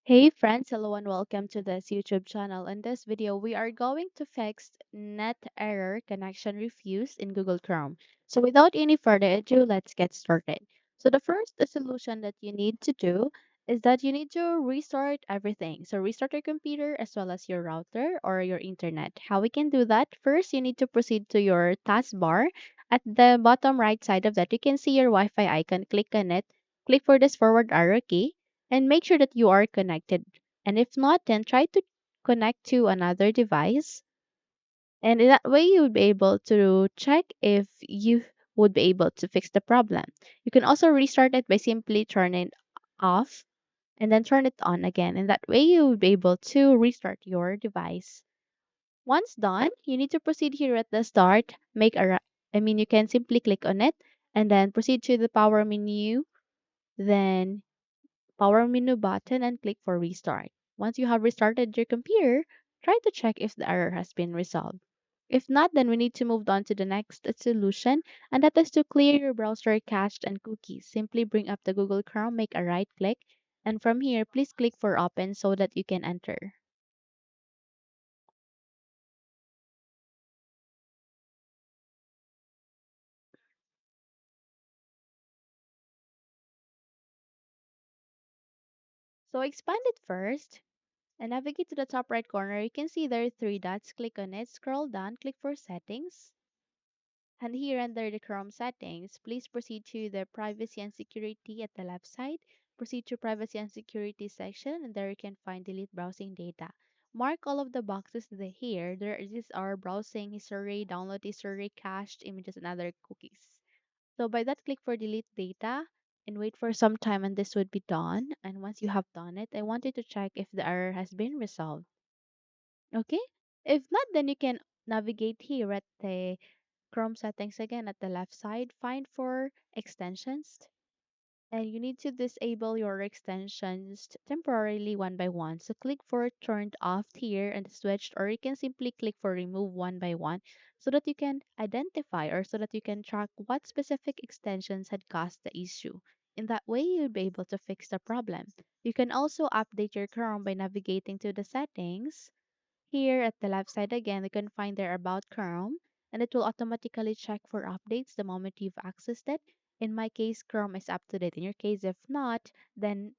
Hey friends, hello and welcome to this YouTube channel. In this video, we are going to fix net error connection refuse in Google Chrome. So without any further ado, let's get started. So the first solution that you need to do is that you need to restart everything. So restart your computer as well as your router or your internet. How we can do that? First, you need to proceed to your taskbar. At the bottom right side of that, you can see your Wi-Fi icon. Click on it. Click for this forward arrow key and make sure that you are connected. And if not, then try to connect to another device. And in that way, you would be able to check if you would be able to fix the problem. You can also restart it by simply turning it off and then turn it on again. And that way, you will be able to restart your device. Once done, you need to proceed here at the start. You can simply click on it and then proceed to the power menu. Then power menu button and click for restart. Once you have restarted your computer, try to check if the error has been resolved. If not, then we need to move on to the next solution, and that is to clear your browser cache and cookies. Simply bring up the Google Chrome, make a right click, and from here, please click for open so that you can enter. So expand it first and navigate to the top right corner. You can see there are three dots. Click on it, scroll down, click for settings. And here under the Chrome settings, please proceed to the privacy and security at the left side. Proceed to privacy and security section and there you can find delete browsing data. Mark all of the boxes that here. These are browsing history, download history, cached images, and other cookies. So by that, click for delete data and wait for some time and this would be done. And once you have done it, I want you to check if the error has been resolved. Okay? If not, then you can navigate here at the Chrome settings again at the left side, find for extensions. And you need to disable your extensions temporarily one by one. So click for turned off here and switched, or you can simply click for remove one by one so that you can identify or so that you can track what specific extensions had caused the issue. In that way, you'll be able to fix the problem. You can also update your Chrome by navigating to the settings here at the left side again, you can find there about Chrome and it will automatically check for updates the moment you've accessed it. In my case, Chrome is up to date. In your case, if not, then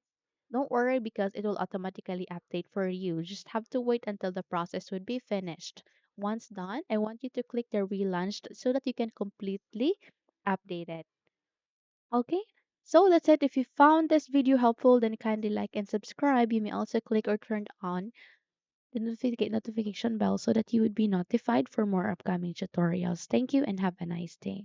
don't worry because it will automatically update for you. Just have to wait until the process would be finished. Once done, I want you to click the relaunched so that you can completely update it. Okay? So that's it. If you found this video helpful, then kindly like and subscribe. You may also click or turn on the notification bell so that you would be notified for more upcoming tutorials. Thank you and have a nice day.